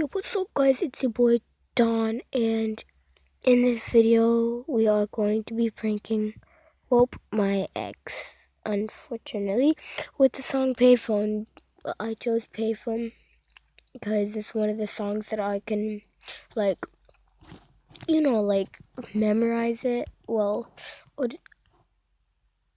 Yo, what's up guys, it's your boy Don, and in this video we are going to be pranking my ex, unfortunately, with the song Payphone. I chose Payphone because it's one of the songs that I can, like, memorize it. Well,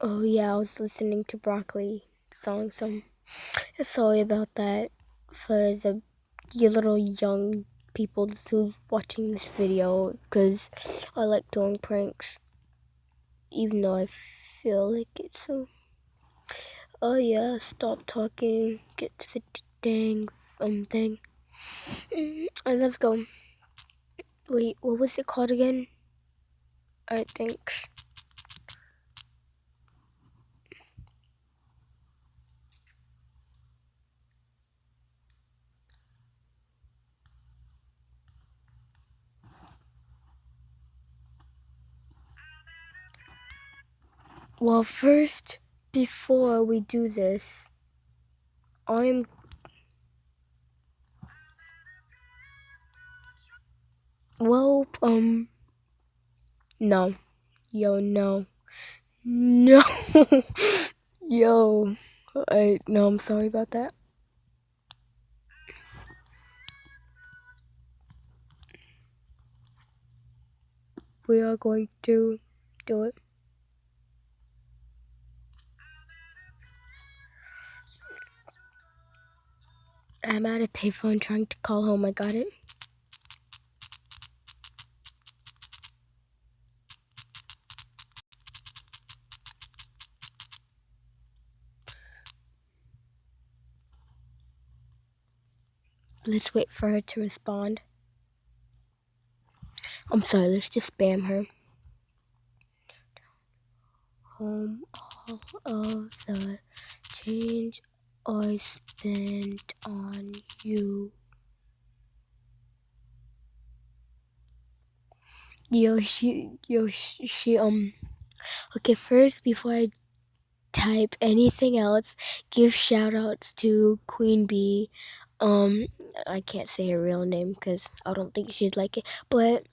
oh yeah, I was listening to Broccoli song, so sorry about that for you little young people who's watching this video, because I like doing pranks, even though I feel like it. So, oh yeah, stop talking, get to the dang thing. Let's go. Wait, what was it called again? Alright, thanks. Well, first, before we do this, I'm well, no, yo, no, no, yo, no, I'm sorry about that. We are going to do it. I'm at a payphone trying to call home. I got it. Let's wait for her to respond. I'm sorry, let's just spam her. Home, all of the change I spent on you. Okay, first, before I type anything else, give shout outs to Queen Bee. I can't say her real name because I don't think she'd like it, but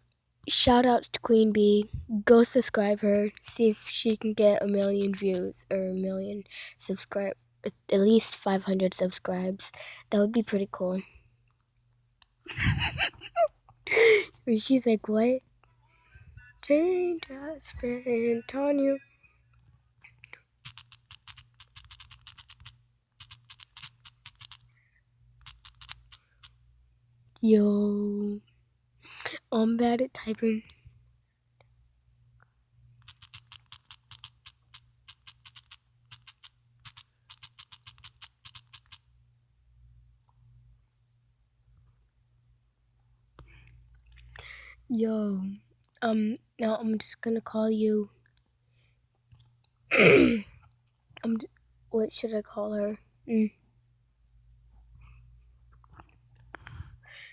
shout outs to Queen Bee. Go subscribe her. See if she can get 1,000,000 views or 1,000,000 subscribe, at least 500 subscribes. That would be pretty cool. She's like, what? Change I spent on you. Yo, I'm bad at typing. Yo, now I'm just gonna call you. What should I call her?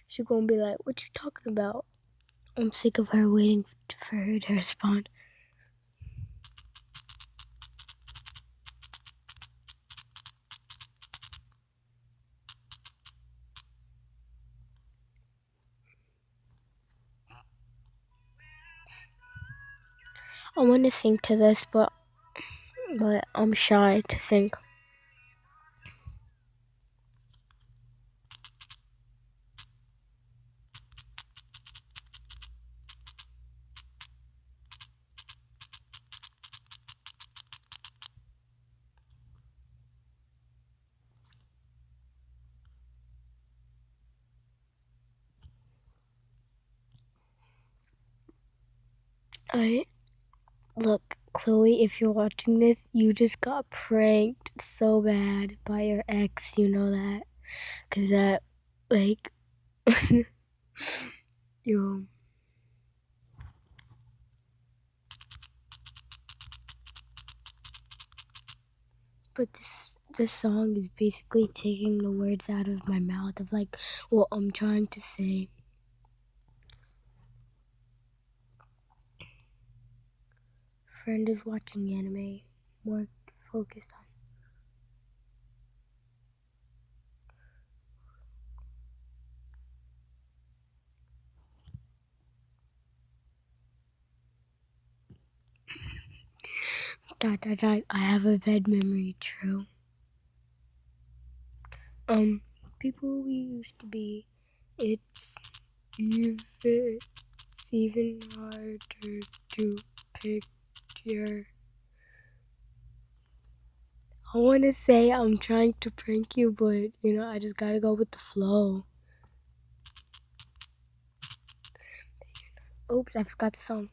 She's gonna be like, what you talking about? I'm sick of her waiting for her to respond. I want to sing to this, but I'm shy to sing. Alright, look, Chloe, if you're watching this, you just got pranked so bad by your ex, you know that? Cause that, like, yo. But this song is basically taking the words out of my mouth of like what I'm trying to say. Friend is watching anime. More focused on. Dot dot dot. I have a bad memory. True. People we used to be. Even it's even harder to picture. I want to say I'm trying to prank you, but I just gotta go with the flow. Oops, I forgot the song.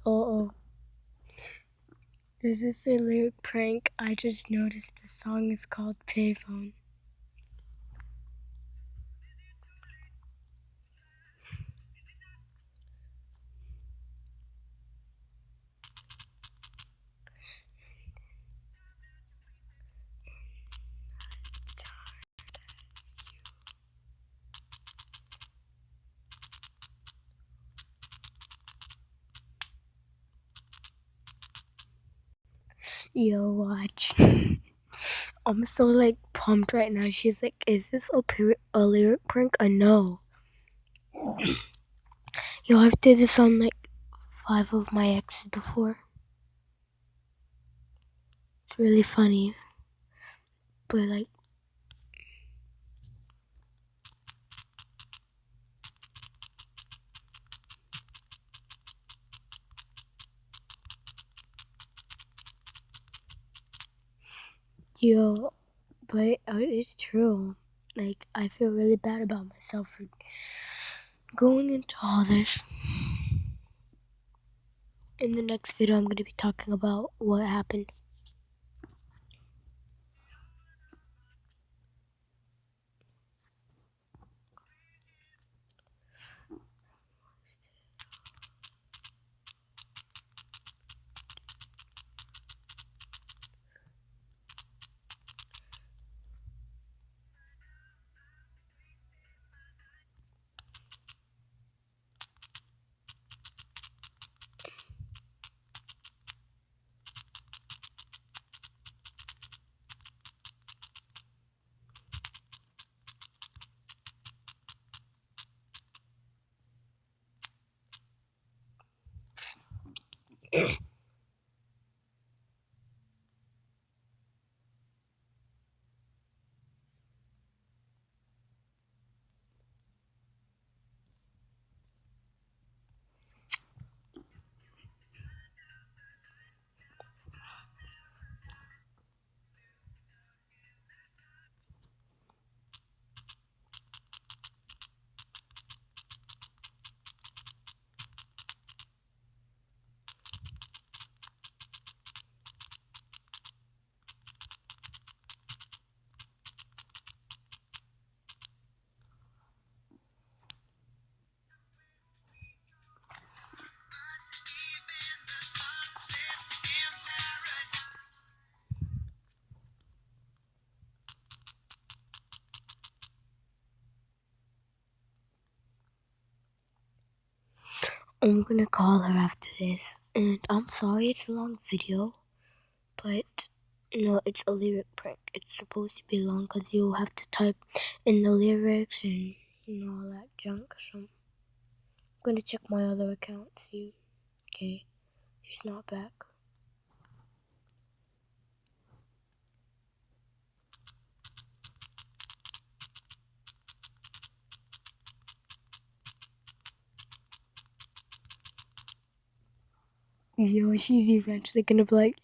Oh, this is a lyric prank. I just noticed the song is called Payphone. Yo, watch. I'm so pumped right now. She's like, is this a lyric prank or no? Yo, I've did this on 5 of my exes before. It's really funny. But yo, but it's true. I feel really bad about myself for going into all this. In the next video, I'm going to be talking about what happened. I'm gonna call her after this, and I'm sorry it's a long video, but it's a lyric prank. It's supposed to be long because you'll have to type in the lyrics and all that junk. So I'm gonna check my other account, see. Okay, she's not back. She's eventually gonna be like,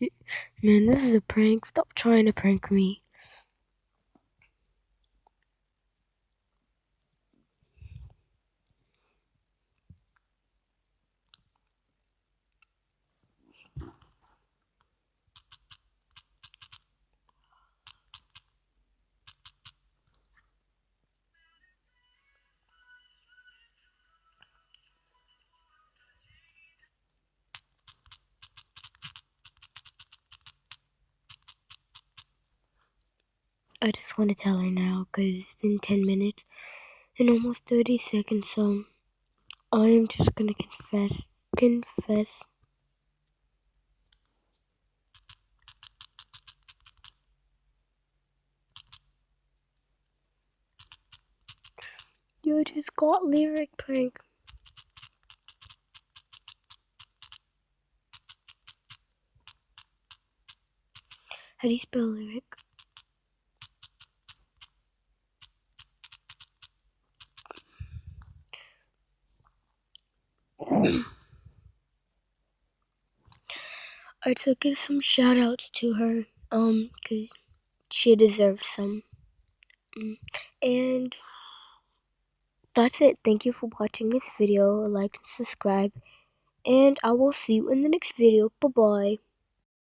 man, this is a prank. Stop trying to prank me. I just want to tell her now because it's been 10 minutes and almost 30 seconds, so I am just gonna confess. Confess. You just got lyric prank. How do you spell lyric? Alright, so give some shout outs to her, cause she deserves some. And that's it. Thank you for watching this video. Like and subscribe. And I will see you in the next video. Bye bye.